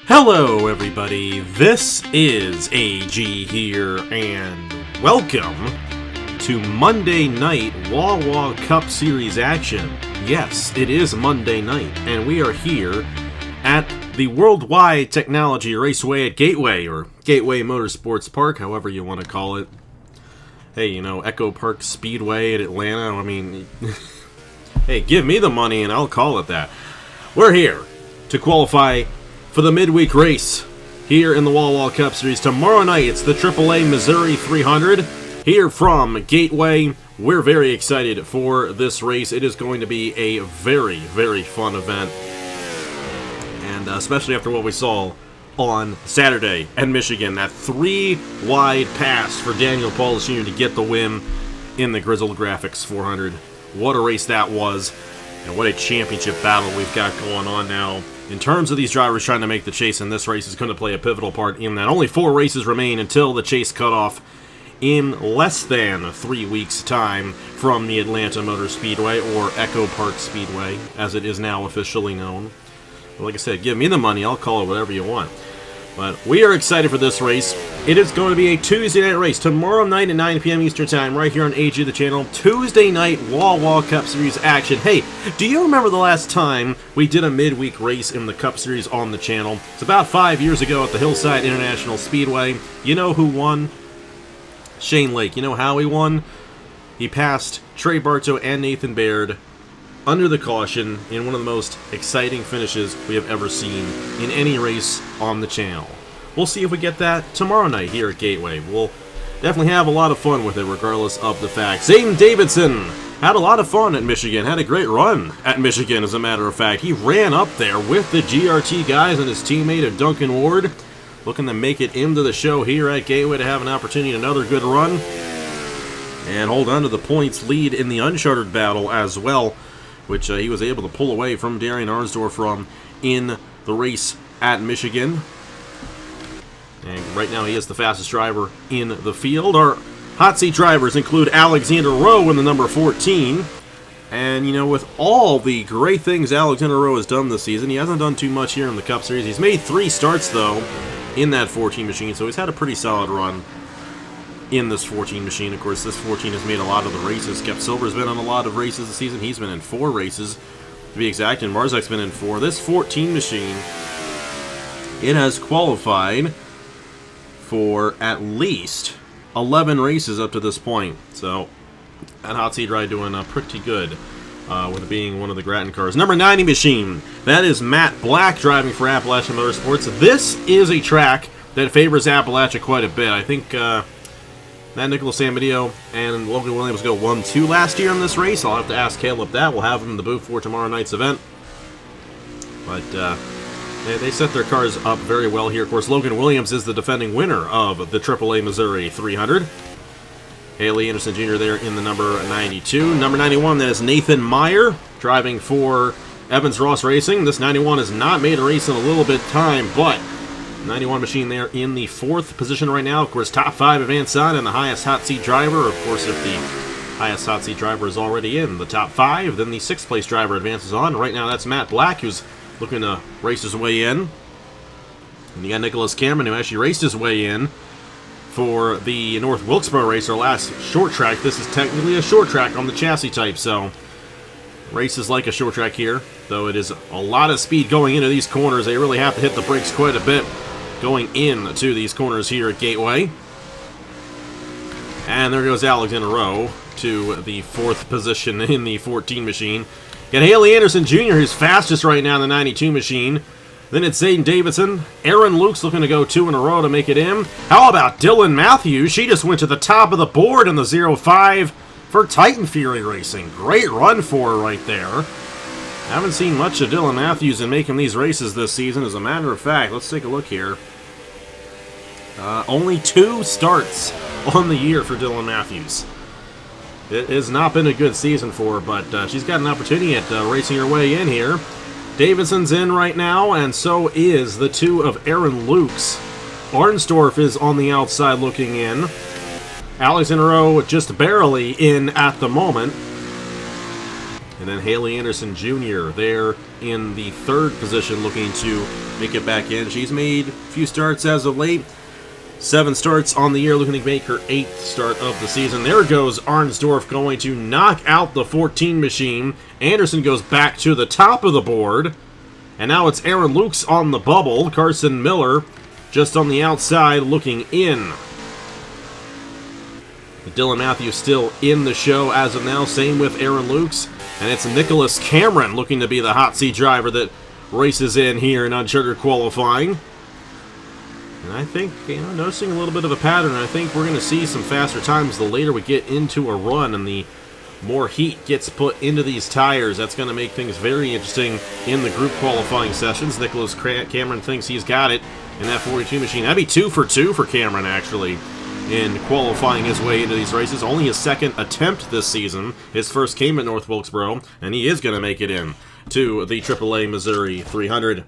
Hello everybody, this is AG here, and welcome to Monday Night Wawa Cup Series action. Yes, it is Monday night, and we are here at the World Wide Technology Raceway at Gateway, or Gateway Motorsports Park, however you want to call it. Hey, you know, Echo Park Speedway at Atlanta, I mean, hey, give me the money and I'll call it that. We're here to qualify for the midweek race here in the Wawa Cup Series. Tomorrow night, it's the AAA Missouri 300 here from Gateway. We're very excited for this race. It is going to be a very, very fun event. And especially after what we saw on Saturday at Michigan. That 3-wide pass for Daniel Paulus Jr. to get the win in the Grizzled Graphics 400. What a race that was. And what a championship battle we've got going on now. In terms of these drivers trying to make the chase in this race, is going to play a pivotal part in that. Only 4 races remain until the chase cutoff in less than 3 weeks' time from the Atlanta Motor Speedway, or Echo Park Speedway, as it is now officially known. But like I said, give me the money, I'll call it whatever you want. But we are excited for this race. It is going to be a Tuesday night race tomorrow night at 9 p.m. Eastern Time, right here on AG the channel. Tuesday night Wawa Cup Series action. Hey, do you remember the last time we did a midweek race in the Cup Series on the channel? It's about 5 years ago at the Hillside International Speedway. You know who won? Shane Lake. You know how he won? He passed Trey Bartow and Nathan Baird under the caution in one of the most exciting finishes we have ever seen in any race on the channel. We'll see if we get that tomorrow night here at Gateway. We'll definitely have a lot of fun with it regardless of the fact. Zayden Davidson had a lot of fun at Michigan, had a great run at Michigan as a matter of fact. He ran up there with the GRT guys and his teammate of Duncan Ward, looking to make it into the show here at Gateway to have an opportunity, another good run, and hold on to the points lead in the uncharted battle as well, which he was able to pull away from Darian Arnsdorf from in the race at Michigan. And right now he is the fastest driver in the field. Our hot seat drivers include Alexander Rowe in the number 14. And, you know, with all the great things Alexander Rowe has done this season, he hasn't done too much here in the Cup Series. He's made 3 starts, though, in that 14 machine, so he's had a pretty solid run in this 14 machine. Of course, this 14 has made a lot of the races. Kev Silver's been on a lot of races this season. He's been in 4 races, to be exact, and Marzek's been in 4. This 14 machine, it has qualified for at least 11 races up to this point. So, that hot seat ride doing pretty good with it being one of the Grattan cars. Number 90 machine, that is Matt Black driving for Appalachian Motorsports. This is a track that favors Appalachia quite a bit. I think Matt Nicholas Samadillo and Logan Williams go 1-2 last year in this race. I'll have to ask Caleb that. We'll have him in the booth for tomorrow night's event. But they set their cars up very well here. Of course, Logan Williams is the defending winner of the AAA Missouri 300. Haley Anderson Jr. there in the number 92. Number 91, that is Nathan Meyer, driving for Evans Ross Racing. This 91 has not made a race in a little bit of time, but 91 machine there in the 4th position right now. Of course, top 5 advance on, and the highest hot seat driver. Of course, if the highest hot seat driver is already in the top 5, then the 6th place driver advances on. Right now, that's Matt Black, who's looking to race his way in. And you got Nicholas Cameron, who actually raced his way in for the North Wilkesboro race, our last short track. This is technically a short track on the chassis type, so race is like a short track here, though it is a lot of speed going into these corners. They really have to hit the brakes quite a bit going into these corners here at Gateway. And there goes Alexander Rowe to the 4th position in the 14 machine. Got Haley Anderson Jr., who's fastest right now in the 92 machine. Then it's Zayden Davidson. Aaron Luke's looking to go 2 in a row to make it in. How about Dylan Matthews? She just went to the top of the board in the 05 for Titan Fury Racing. Great run for her right there. Haven't seen much of Dylan Matthews in making these races this season. As a matter of fact, let's take a look here. Only 2 starts on the year for Dylan Matthews. It has not been a good season for her, but she's got an opportunity at racing her way in here. Davidson's in right now, and so is the 2 of Aaron Lukes. Arnsdorf is on the outside looking in. Alexander Rowe just barely in at the moment. And then Haley Anderson Jr. there in the third position, looking to make it back in. She's made a few starts as of late. 7 starts on the year, looking to make her 8th start of the season. There goes Arnsdorf, going to knock out the 14 machine. Anderson goes back to the top of the board. And now it's Aaron Lukes on the bubble. Carson Miller just on the outside looking in. Dylan Matthews still in the show as of now. Same with Aaron Lukes. And it's Nicholas Cameron looking to be the hot seat driver that races in here in uncharted qualifying. And I think, noticing a little bit of a pattern, I think we're going to see some faster times the later we get into a run and the more heat gets put into these tires. That's going to make things very interesting in the group qualifying sessions. Nicholas Cameron thinks he's got it in that 42 machine. That'd be 2 for 2 for Cameron, actually, in qualifying his way into these races. Only his second attempt this season. His first came at North Wilkesboro, and he is going to make it in to the AAA Missouri 300.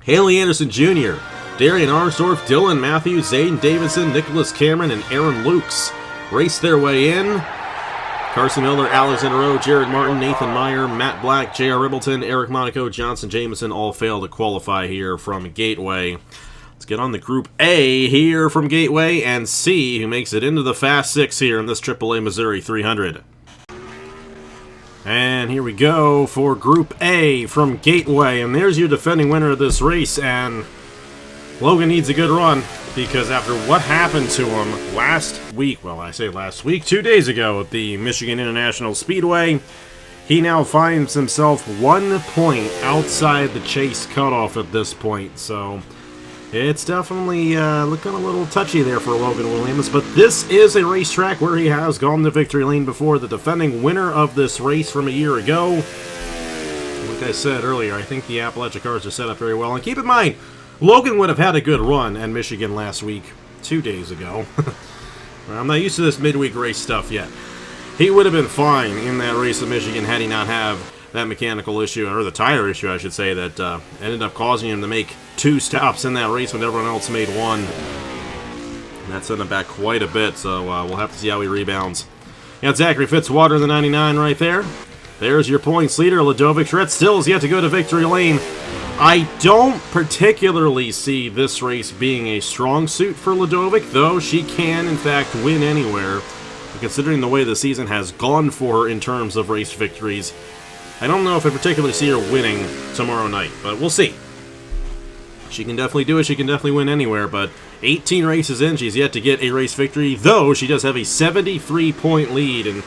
Haley Anderson Jr., Darian Arnsdorf, Dylan Matthews, Zayden Davidson, Nicholas Cameron, and Aaron Lukes race their way in. Carson Miller, Alexander Rowe, Jared Martin, Nathan Meyer, Matt Black, J.R. Ribbleton, Eric Monaco, Johnson Jameson all fail to qualify here from Gateway. Let's get on the Group A here from Gateway and see who makes it into the Fast 6 here in this AAA Missouri 300. And here we go for Group A from Gateway. And there's your defending winner of this race. And Logan needs a good run, because after what happened to him last week, well, I say last week, 2 days ago at the Michigan International Speedway, he now finds himself 1 point outside the chase cutoff at this point. So it's definitely looking a little touchy there for Logan Williams. But this is a racetrack where he has gone to victory lane before. The defending winner of this race from a year ago. Like I said earlier, I think the Appalachia cars are set up very well. And keep in mind, Logan would have had a good run at Michigan last week, 2 days ago. I'm not used to this midweek race stuff yet. He would have been fine in that race at Michigan had he not have that mechanical issue, or the tire issue, I should say, that ended up causing him to make 2 stops in that race when everyone else made 1. And that set him back quite a bit, so we'll have to see how he rebounds. Got Zachary Fitzwater in the 99 right there. There's your points leader, Ladovic Schret, still has yet to go to victory lane. I don't particularly see this race being a strong suit for Ladovic, though she can, in fact, win anywhere. But considering the way the season has gone for her in terms of race victories, I don't know if I particularly see her winning tomorrow night, but we'll see. She can definitely do it, she can definitely win anywhere, but 18 races in, she's yet to get a race victory, though she does have a 73-point lead, and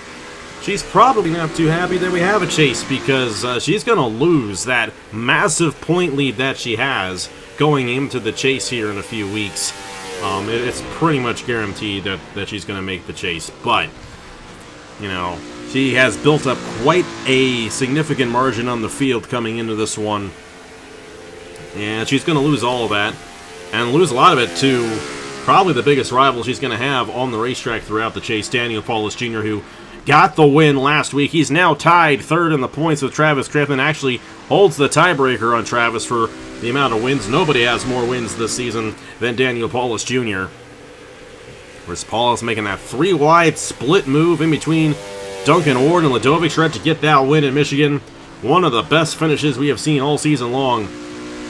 she's probably not too happy that we have a chase, because she's going to lose that massive point lead that she has going into the chase here in a few weeks. It's pretty much guaranteed that she's going to make the chase, but, she has built up quite a significant margin on the field coming into this one, and she's going to lose all of that, and lose a lot of it to probably the biggest rival she's going to have on the racetrack throughout the chase, Daniel Paulus Jr., who got the win last week. He's now tied 3rd in the points with Travis Crippen. Actually holds the tiebreaker on Travis for the amount of wins. Nobody has more wins this season than Daniel Paulus Jr. Whereas Paulus making that 3-wide split move in between Duncan Ward and Ladovic Schret to get that win in Michigan. One of the best finishes we have seen all season long.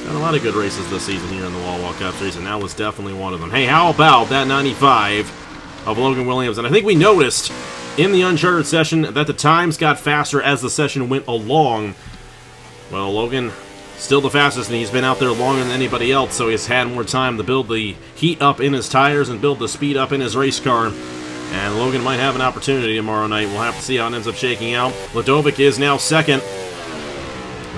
Got a lot of good races this season here in the Wawa Cup Series, and that was definitely one of them. Hey, how about that 95 of Logan Williams? And I think we noticed in the Uncharted session that the times got faster as the session went along. Well, Logan, still the fastest, and he's been out there longer than anybody else, so he's had more time to build the heat up in his tires and build the speed up in his race car. And Logan might have an opportunity tomorrow night. We'll have to see how it ends up shaking out. Ladovic is now 2nd.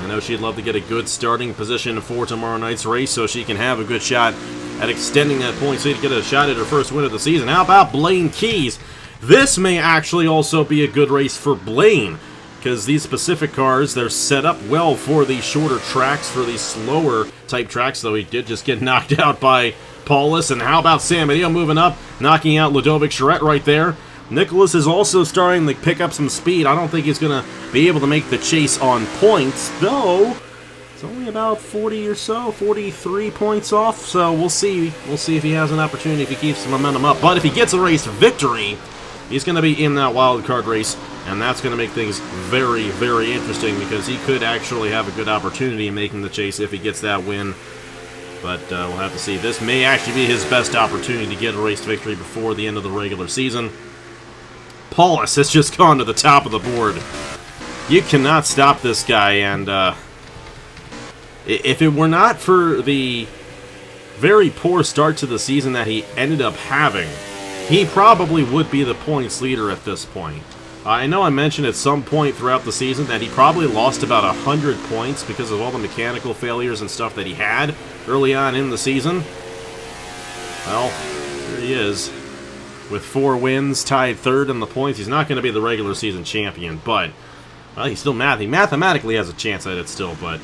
I know she'd love to get a good starting position for tomorrow night's race so she can have a good shot at extending that point so to get a shot at her first win of the season. How about Blaine Keys? This may actually also be a good race for Blaine, because these specific cars, they're set up well for these shorter tracks, for these slower type tracks, though he did just get knocked out by Paulus. And how about Sam Adio moving up, knocking out Ladovic Schret right there. Nicholas is also starting to pick up some speed. I don't think he's going to be able to make the chase on points, though it's only about 40 or so, 43 points off, so we'll see. We'll see if he has an opportunity, if he keeps the momentum up. But if he gets a race victory, he's going to be in that wild card race, and that's going to make things very, very interesting because he could actually have a good opportunity in making the chase if he gets that win. But we'll have to see. This may actually be his best opportunity to get a race victory before the end of the regular season. Paulus has just gone to the top of the board. You cannot stop this guy, and if it were not for the very poor start to the season that he ended up having, he probably would be the points leader at this point. I know I mentioned at some point throughout the season that he probably lost about 100 points because of all the mechanical failures and stuff that he had early on in the season. Well, here he is with 4 wins, tied third in the points. He's not going to be the regular season champion, but well, he mathematically has a chance at it still, but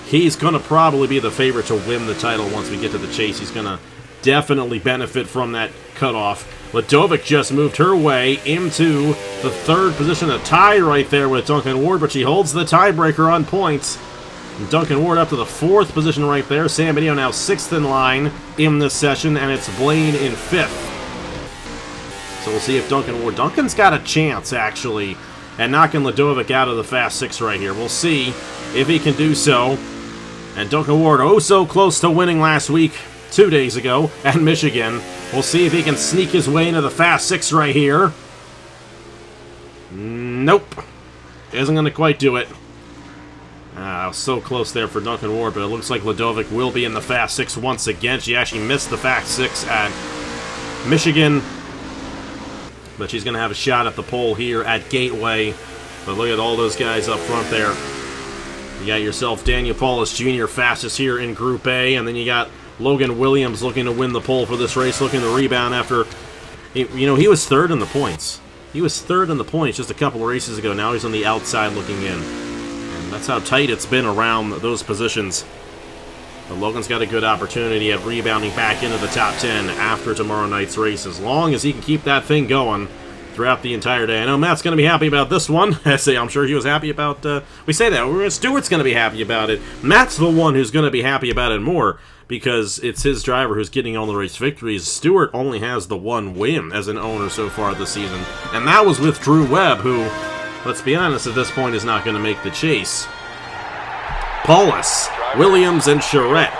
he's going to probably be the favorite to win the title once we get to the chase. He's going to definitely benefit from that cutoff. Ladovic just moved her way into the 3rd position, a tie right there with Duncan Ward, but she holds the tiebreaker on points. And Duncan Ward up to the 4th position right there. Sam Benio now 6th in line in this session, and it's Blaine in 5th. So we'll see if Duncan's got a chance, actually, at knocking Ladovic out of the Fast 6 right here. We'll see if he can do so. And Duncan Ward, oh so close to winning last week, 2 days ago, at Michigan. We'll see if he can sneak his way into the Fast 6 right here. Nope. Isn't going to quite do it. So close there for Duncan Ward, but it looks like Ladovic will be in the Fast 6 once again. She actually missed the Fast 6 at Michigan, but she's going to have a shot at the pole here at Gateway. But look at all those guys up front there. You got yourself Daniel Paulus Jr. fastest here in Group A, and then you got Logan Williams looking to win the pole for this race, looking to rebound after, he was 3rd in the points. He was 3rd in the points just a couple of races ago. Now he's on the outside looking in. And that's how tight it's been around those positions. But Logan's got a good opportunity at rebounding back into the top 10 after tomorrow night's race, as long as he can keep that thing going throughout the entire day. I know Matt's going to be happy about this one. I'm sure he was happy about, we say that, Stewart's going to be happy about it. Matt's the one who's going to be happy about it more, because it's his driver who's getting all the race victories. Stewart only has the 1 win as an owner so far this season, and that was with Drew Webb, who, let's be honest, at this point is not going to make the chase. Paulus, Williams, and Charette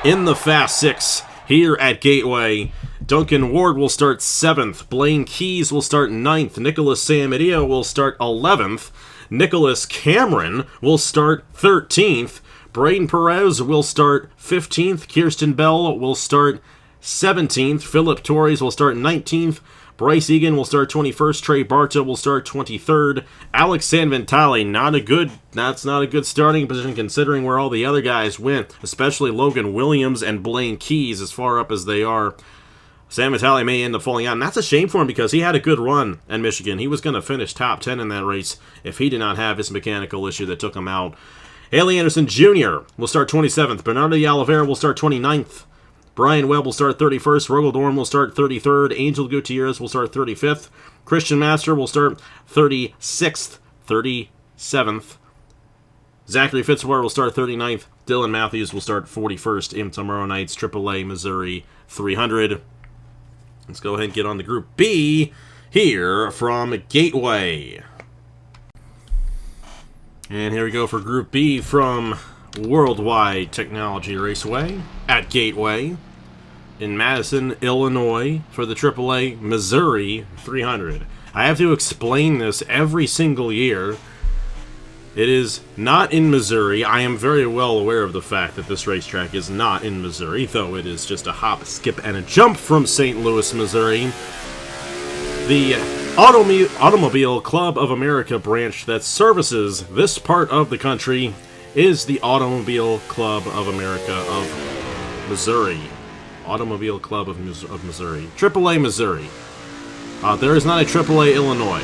in the Fast 6 here at Gateway. Duncan Ward will start 7th. Blaine Keys will start 9th. Nicholas Samedeo will start 11th. Nicholas Cameron will start 13th. Braden Perez will start 15th. Kirsten Bell will start 17th. Philip Torres will start 19th. Bryce Egan will start 21st. Trey Barta will start 23rd. Alex Sanventale, that's not a good starting position considering where all the other guys went, especially Logan Williams and Blaine Keys as far up as they are. Sanventale may end up falling out, and that's a shame for him because he had a good run at Michigan. He was going to finish top 10 in that race if he did not have his mechanical issue that took him out. Haley Anderson Jr. will start 27th. Bernardo Oliveira will start 29th. Brian Webb will start 31st. Rogel Dorn will start 33rd. Angel Gutierrez will start 35th. Christian Master will start 36th. 37th. Zachary Fitzwater will start 39th. Dylan Matthews will start 41st in tomorrow night's AAA Missouri 300. Let's go ahead and get on to Group B here from Gateway. And here we go for Group B from World Wide Technology Raceway at Gateway in Madison, Illinois for the AAA Missouri 300. I have to explain this every single year. It is not in Missouri. I am very well aware of the fact that this racetrack is not in Missouri, though it is just a hop, skip, and a jump from St. Louis, Missouri. The Automobile Club of America branch that services this part of the country is the Automobile Club of America of Missouri. Automobile Club of Missouri. AAA Missouri. There is not a AAA Illinois.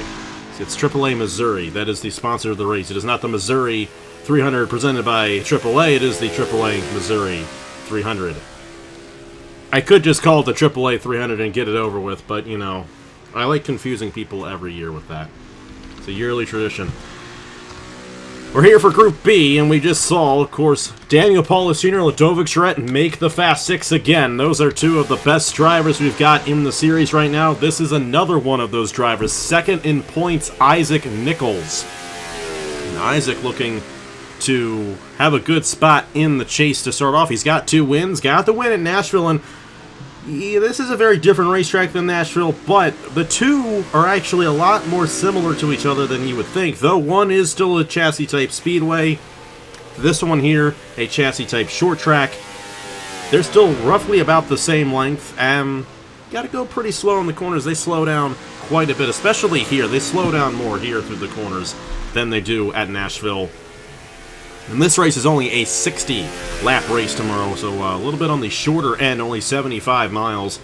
It's AAA Missouri. That is the sponsor of the race. It is not the Missouri 300 presented by AAA. It is the AAA Missouri 300. I could just call it the AAA 300 and get it over with, but, you know, I like confusing people every year with that. It's a yearly tradition. We're here for Group B, and we just saw, of course, Daniel Paulus Jr. and Ludovic Charette make the Fast Six again. Those are two of the best drivers we've got in the series right now. This is another one of those drivers. Second in points, Isaac Nichols. And Isaac looking to have a good spot in the chase to start off. He's got 2 wins, got the win at Nashville, and this is a very different racetrack than Nashville, but the two are actually a lot more similar to each other than you would think, though one is still a chassis-type speedway. This one here, a chassis-type short track. They're still roughly about the same length, and got to go pretty slow in the corners. They slow down quite a bit, especially here. They slow down more here through the corners than they do at Nashville. And this race is only a 60-lap race tomorrow, so a little bit on the shorter end, only 75 miles.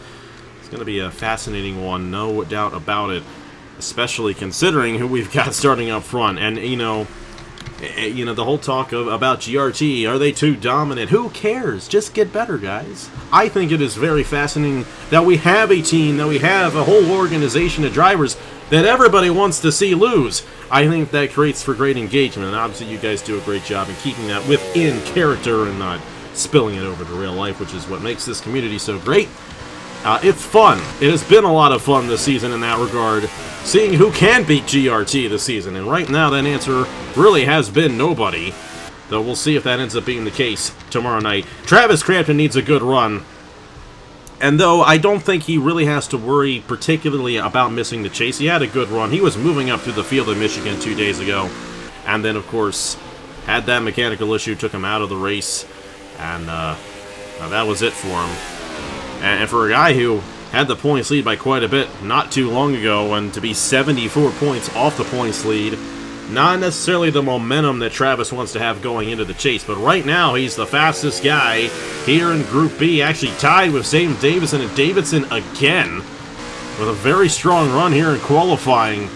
It's going to be a fascinating one, no doubt about it, especially considering who we've got starting up front. And, you know, the whole talk about GRT, are they too dominant? Who cares? Just get better, guys. I think it is very fascinating that we have a team, that we have a whole organization of drivers that everybody wants to see lose. I think that creates for great engagement, and obviously you guys do a great job in keeping that within character and not spilling it over to real life, which is what makes this community so great. It's fun. It has been a lot of fun this season in that regard, seeing who can beat GRT this season, and right now that answer really has been nobody, though we'll see if that ends up being the case tomorrow night. Travis Crampton needs a good run. And though I don't think he really has to worry particularly about missing the chase, he had a good run. He was moving up through the field in Michigan 2 days ago. And then, of course, had that mechanical issue, took him out of the race. And that was it for him. And for a guy who had the points lead by quite a bit not too long ago, and to be 74 points off the points lead, not necessarily the momentum that Travis wants to have going into the chase, but right now he's the fastest guy here in Group B, actually tied with Zayden Davidson, and Davidson again with a very strong run here in qualifying.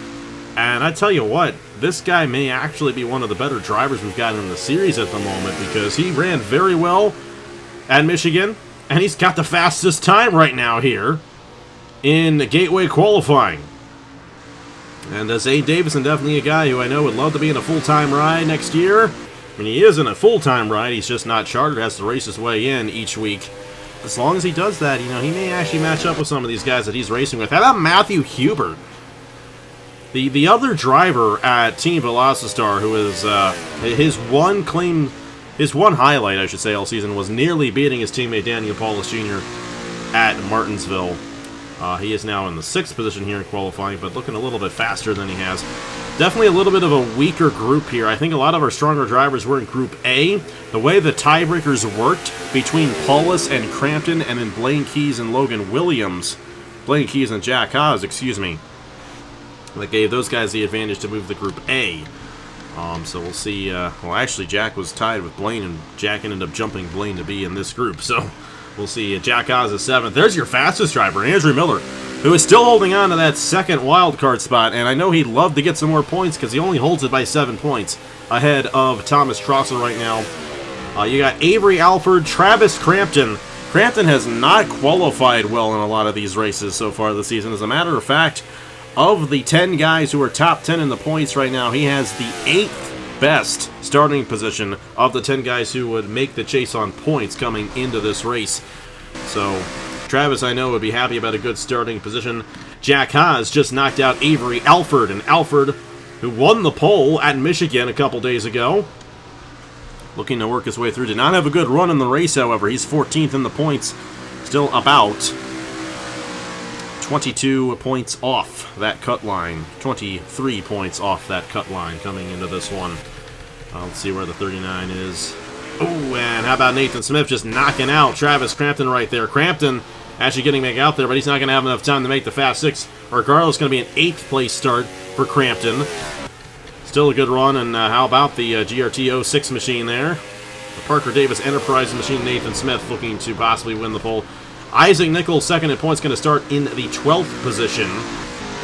And I tell you what, this guy may actually be one of the better drivers we've got in the series at the moment, because he ran very well at Michigan, and he's got the fastest time right now here in the Gateway qualifying. And Zayden Davidson, definitely a guy who I know would love to be in a full-time ride next year. I mean, he is in a full-time ride, he's just not chartered, has to race his way in each week. As long as he does that, you know, he may actually match up with some of these guys that he's racing with. How about Matthew Hubert? The other driver at Team Velocitar, who is his one highlight, I should say, all season, was nearly beating his teammate Daniel Paulus Jr. at Martinsville. He is now in the 6th position here in qualifying, but looking a little bit faster than he has. Definitely a little bit of a weaker group here. I think a lot of our stronger drivers were in Group A. The way the tiebreakers worked between Paulus and Crampton, and then Blaine Keys and Logan Williams, Blaine Keys and Jack Haas, excuse me, that gave those guys the advantage to move to Group A. So we'll see. Well, actually, Jack was tied with Blaine, and Jack ended up jumping Blaine to be in this group, so we'll see. Jack Haas is 7th. There's your fastest driver, Andrew Miller, who is still holding on to that 2nd wildcard spot, and I know he'd love to get some more points because he only holds it by 7 points ahead of Thomas Trosser right now. You got Avery Alford, Travis Crampton. Crampton has not qualified well in a lot of these races so far this season. As a matter of fact, of the 10 guys who are top 10 in the points right now, he has the 8th best starting position of the 10 guys who would make the chase on points coming into this race. So Travis, I know, would be happy about a good starting position. Jack Haas just knocked out Avery Alford, and Alford, who won the pole at Michigan a couple days ago, looking to work his way through. Did not have a good run in the race, however. He's 14th in the points, still about 22 points off that cut line. 23 points off that cut line coming into this one. Let's see where the 39 is. Oh, and how about Nathan Smith just knocking out Travis Crampton right there. Crampton actually getting back out there, but he's not going to have enough time to make the Fast Six. Regardless, going to be an 8th place start for Crampton. Still a good run, and how about the GRT 06 machine there? The Parker Davis Enterprise machine, Nathan Smith looking to possibly win the pole. Isaac Nichols, 2nd in points, going to start in the 12th position.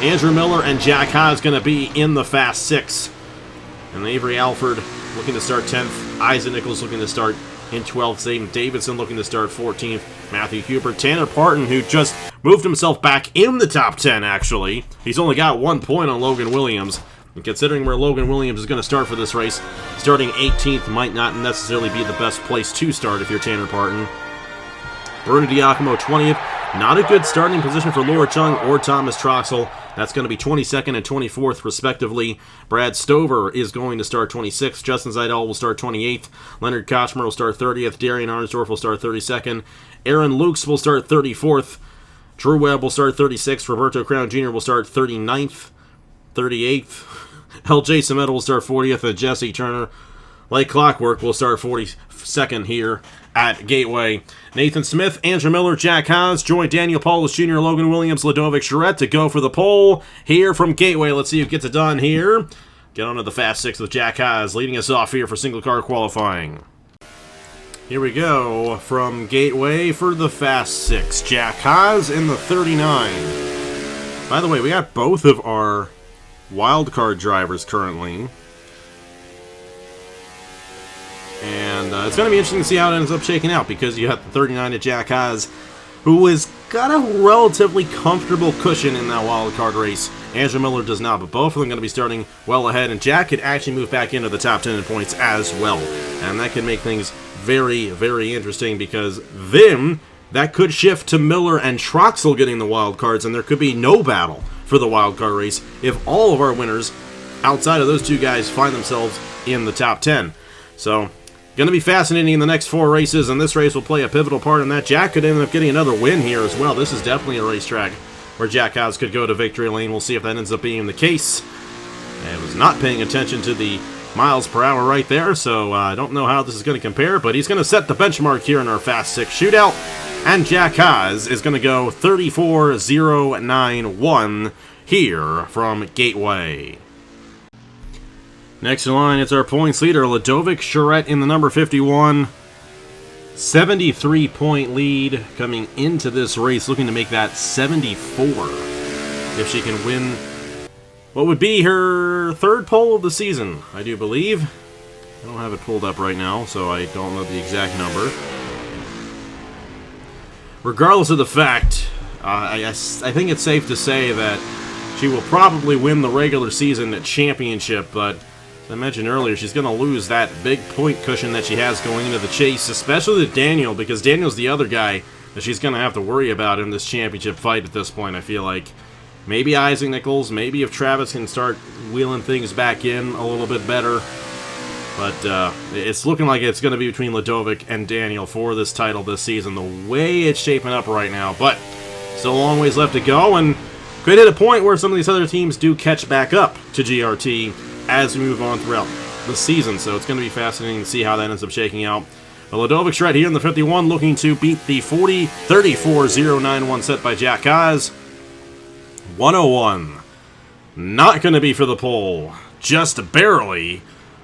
Andrew Miller and Jack Haas going to be in the Fast Six. And Avery Alford looking to start 10th. Isaac Nichols looking to start in 12th. Zayden Davidson looking to start 14th. Matthew Hubert. Tanner Parton, who just moved himself back in the top 10, actually. He's only got 1 point on Logan Williams. And considering where Logan Williams is going to start for this race, starting 18th might not necessarily be the best place to start if you're Tanner Parton. Bruno Diacomo 20th. Not a good starting position for Laura Chung or Thomas Troxel. That's going to be 22nd and 24th, respectively. Brad Stover is going to start 26th. Justin Zeidel will start 28th. Leonard Kochmer will start 30th. Darian Arnsdorf will start 32nd. Aaron Lukes will start 34th. Drew Webb will start 36th. Roberto Crown Jr. will start 39th. 38th. LJ Sameta will start 40th. And Jesse Turner, like clockwork, will start 42nd here at Gateway. Nathan Smith, Andrew Miller, Jack Haas join Daniel Paulus Jr., Logan Williams, Ludovic Charette to go for the pole here from Gateway. Let's see who gets it done here. Get on to the Fast Six with Jack Haas leading us off here for single car qualifying. Here we go from Gateway for the Fast Six. Jack Haas in the 39. By the way, we got both of our wildcard drivers currently. And it's going to be interesting to see how it ends up shaking out, because you have the 39 at Jack Haas, who has got a relatively comfortable cushion in that wild card race. Andrew Miller does not, but both of them going to be starting well ahead, and Jack could actually move back into the top 10 in points as well. And that could make things very, very interesting, because then that could shift to Miller and Troxel getting the wild cards, and there could be no battle for the wild card race if all of our winners outside of those two guys find themselves in the top 10. So, going to be fascinating in the next 4 races, and this race will play a pivotal part in that. Jack could end up getting another win here as well. This is definitely a racetrack where Jack Haas could go to victory lane. We'll see if that ends up being the case. I was not paying attention to the miles per hour right there, so I don't know how this is going to compare, but he's going to set the benchmark here in our Fast 6 shootout, and Jack Haas is going to go 34.091 here from Gateway. Next in line, it's our points leader, Ludovic Charette in the number 51. 73-point lead coming into this race, looking to make that 74 if she can win what would be her 3rd pole of the season, I do believe. I don't have it pulled up right now, so I don't know the exact number. Regardless of the fact, I think it's safe to say that she will probably win the regular season championship, but as I mentioned earlier, she's going to lose that big point cushion that she has going into the chase, especially to Daniel, because Daniel's the other guy that she's going to have to worry about in this championship fight at this point, I feel like. Maybe Isaac Nichols, maybe if Travis can start wheeling things back in a little bit better. But it's looking like it's going to be between Ludovic and Daniel for this title this season, the way it's shaping up right now. But still a long ways left to go, and could hit a point where some of these other teams do catch back up to GRT as we move on throughout the season. So it's going to be fascinating to see how that ends up shaking out. But Ludovic Charette here in the 51 looking to beat the 34.091 set by Jack Haas. 101. Not going to be for the pole. Just barely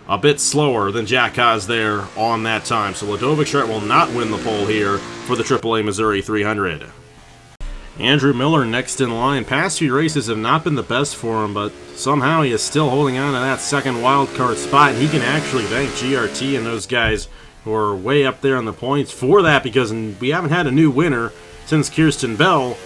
a bit slower than Jack Haas there on that time. So Ludovic Charette will not win the pole here for the AAA Missouri 300. Andrew Miller next in line. Past few races have not been the best for him, but somehow he is still holding on to that 2nd wildcard spot. He can actually thank GRT and those guys who are way up there on the points for that, because we haven't had a new winner since Kirsten Bell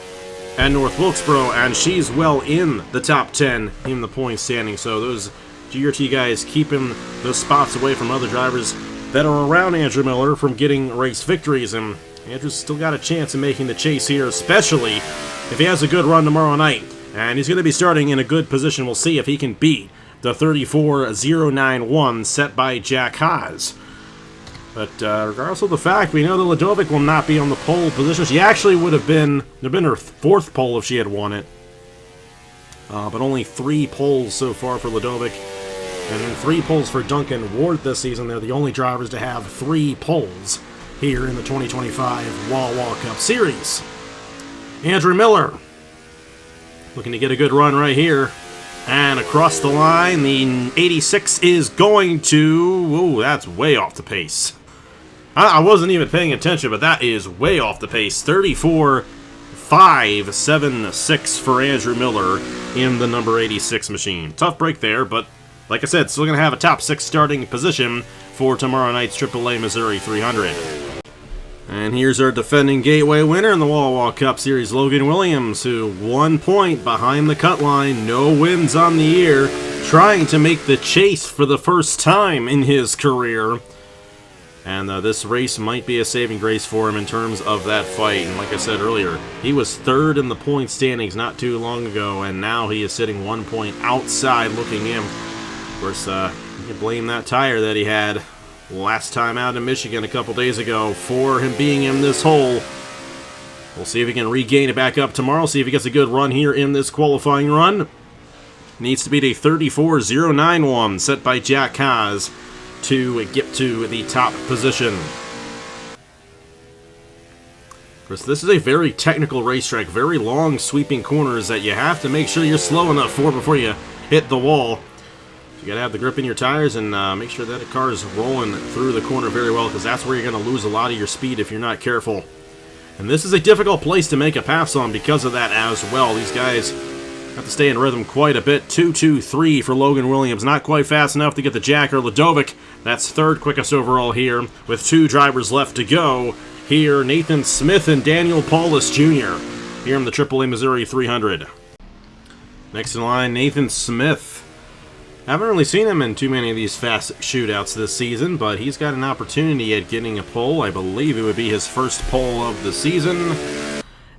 at North Wilkesboro, and she's well in the top 10 in the point standing. So those GRT guys keeping those spots away from other drivers that are around Andrew Miller from getting race victories, and Andrew's still got a chance of making the chase here, especially if he has a good run tomorrow night. And he's going to be starting in a good position. We'll see if he can beat the 34.091 set by Jack Haas. But regardless of the fact, we know that Ludovic will not be on the pole position. She actually would have been her 4th pole if she had won it. But only 3 poles so far for Ludovic. And then 3 poles for Duncan Ward this season. They're the only drivers to have 3 poles here in the 2025 Wawa Cup Series. Andrew Miller looking to get a good run right here. And across the line, the 86 is going to... Whoa, that's way off the pace. I wasn't even paying attention, but that is way off the pace. 34.576 for Andrew Miller in the number 86 machine. Tough break there, but like I said, still going to have a top 6 starting position for tomorrow night's AAA Missouri 300. And here's our defending Gateway winner in the Wawa Cup Series, Logan Williams, who 1 point behind the cut line, no wins on the year, trying to make the chase for the first time in his career. And this race might be a saving grace for him in terms of that fight. And like I said earlier, he was third in the point standings not too long ago, and now he is sitting 1 point outside looking in. Of course, you can blame that tire that he had last time out in Michigan a couple days ago for him being in this hole. We'll see if he can regain it back up tomorrow, see if he gets a good run here in this qualifying run. Needs to beat a 34.091 set by Jack Haas to get to the top position. Of course, this is a very technical racetrack, very long sweeping corners that you have to make sure you're slow enough for before you hit the wall. You gotta have the grip in your tires and make sure that the car is rolling through the corner very well, because that's where you're gonna lose a lot of your speed if you're not careful. And this is a difficult place to make a pass on because of that as well. These guys have to stay in rhythm quite a bit. 2-2-3 for Logan Williams. Not quite fast enough to get the Jack or Ladovic. That's third quickest overall here, with 2 drivers left to go. Here, Nathan Smith and Daniel Paulus Jr. here in the AAA Missouri 300. Next in line, Nathan Smith. Haven't really seen him in too many of these fast shootouts this season, but he's got an opportunity at getting a pole. I believe it would be his first pole of the season,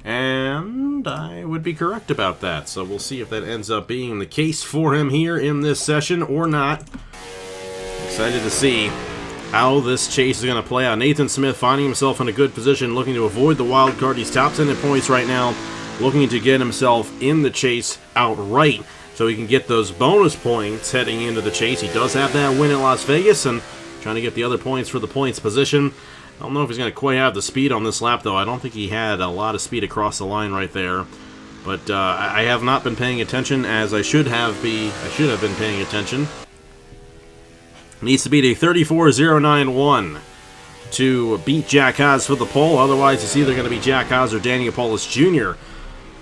and I would be correct about that. So we'll see if that ends up being the case for him here in this session or not. Excited to see how this chase is going to play out. Nathan Smith finding himself in a good position, looking to avoid the wild card. He's top 10 in points right now, looking to get himself in the chase outright, so he can get those bonus points heading into the chase. He does have that win at Las Vegas, and trying to get the other points for the points position. I don't know if he's going to quite have the speed on this lap, though. I don't think he had a lot of speed across the line right there. But I have not been paying attention as I should have been paying attention. Needs to beat a 34.091 to beat Jack Haas for the pole. Otherwise, it's either going to be Jack Haas or Daniel Paulus Jr.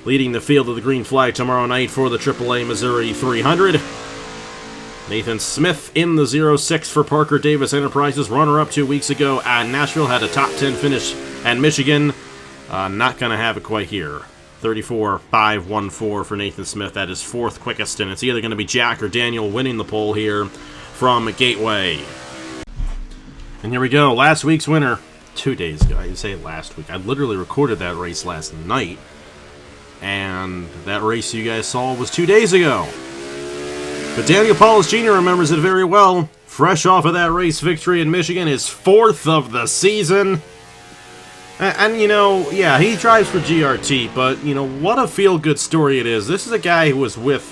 leading the field of the green flag tomorrow night for the AAA Missouri 300. Nathan Smith in the 06 for Parker Davis Enterprises, runner-up 2 weeks ago at Nashville, had a top 10 finish at Michigan. Not going to have it quite here. 34.514 for Nathan Smith. That is fourth quickest, and it's either going to be Jack or Daniel winning the pole here from Gateway. And here we go, last week's winner. 2 days ago, I didn't say last week. I literally recorded that race last night. And that race you guys saw was 2 days ago. But Daniel Paulus Jr. remembers it very well. Fresh off of that race victory in Michigan, his 4th of the season. And you know, yeah, he drives for GRT, but, you know, what a feel-good story it is. This is a guy who was with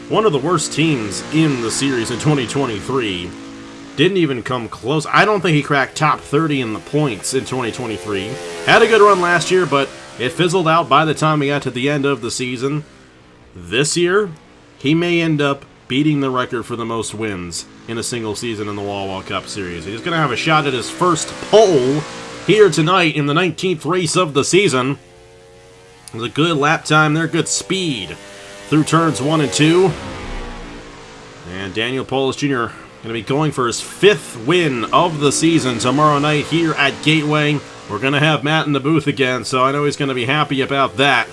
one of the worst teams in the series in 2023. Didn't even come close. I don't think he cracked top 30 in the points in 2023. Had a good run last year, but it fizzled out by the time we got to the end of the season. This year, he may end up beating the record for the most wins in a single season in the Wawa Cup Series. He's going to have a shot at his first pole here tonight in the 19th race of the season. It was a good lap time there, good speed through turns 1 and 2. And Daniel Paulus Jr. going to be going for his 5th win of the season tomorrow night here at Gateway. We're going to have Matt in the booth again, so I know he's going to be happy about that.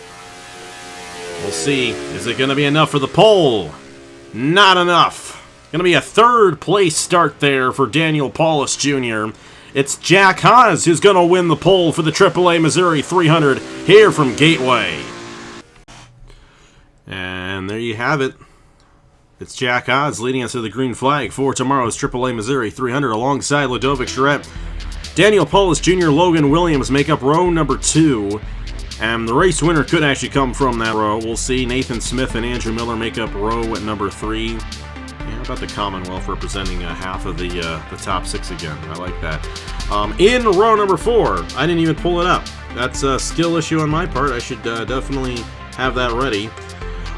We'll see. Is it going to be enough for the pole? Not enough. Going to be a 3rd place start there for Daniel Paulus Jr. It's Jack Haas who's going to win the pole for the AAA Missouri 300 here from Gateway. And there you have it. It's Jack Haas leading us to the green flag for tomorrow's AAA Missouri 300 alongside Ladovic Charette. Daniel Paulus Jr., Logan Williams make up row number 2. And the race winner could actually come from that row. We'll see. Nathan Smith and Andrew Miller make up row at number 3. Yeah, how about the Commonwealth representing half of the top 6 again? I like that. In row number 4, I didn't even pull it up. That's a skill issue on my part. I should definitely have that ready.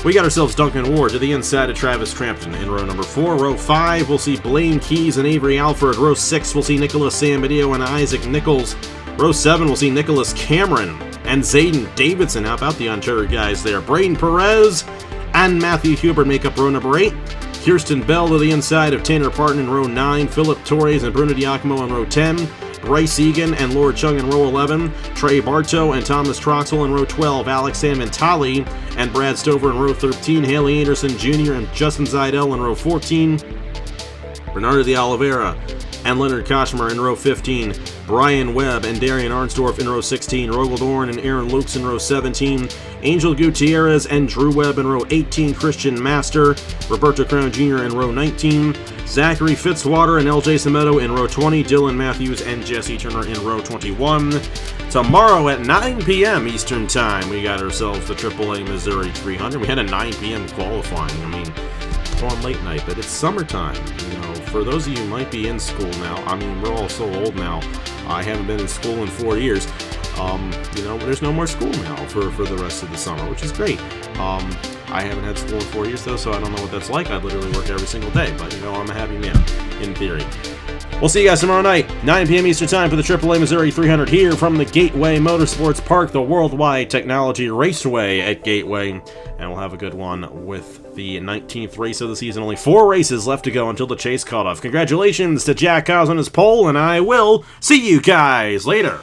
We got ourselves Duncan Ward to the inside of Travis Crampton in row number 4. Row 5, we'll see Blaine Keys and Avery Alford. Row 6, we'll see Nicholas Sambadio and Isaac Nichols. Row 7, we'll see Nicholas Cameron and Zayden Davidson. How about the Ontario guys there? Braden Perez and Matthew Hubert make up row number 8. Kirsten Bell to the inside of Tanner Parton in row 9. Philip Torres and Bruno Diacomo in row 10. Bryce Egan and Laura Chung in row 11, Trey Bartow and Thomas Troxel in row 12, Alex Samantali and Brad Stover in row 13, Haley Anderson Jr. and Justin Zeidel in row 14, Bernardo de Oliveira and Leonard Koshmer in row 15, Brian Webb and Darian Arnsdorf in row 16, Rogel Dorn and Aaron Lukes in row 17, Angel Gutierrez and Drew Webb in row 18, Christian Master, Roberto Crown Jr. in row 19, Zachary Fitzwater and LJ Semedo in row 20, Dylan Matthews and Jesse Turner in row 21. Tomorrow at 9 p.m. Eastern Time, we got ourselves the AAA Missouri 300. We had a 9 p.m. qualifying. I mean, on late night, but it's summertime. You know, for those of you who might be in school now, I mean, we're all so old now. I haven't been in school in 4 years. You know, there's no more school now for the rest of the summer, which is great. I haven't had school in 4 years, though, so I don't know what that's like. I literally work every single day, but, you know, I'm a happy man, in theory. We'll see you guys tomorrow night, 9 p.m. Eastern Time for the AAA Missouri 300 here from the Gateway Motorsports Park, the World Wide Technology Raceway at Gateway. And we'll have a good one with the 19th race of the season. Only 4 races left to go until the chase cutoff. Congratulations to Jack Cos on his pole, and I will see you guys later.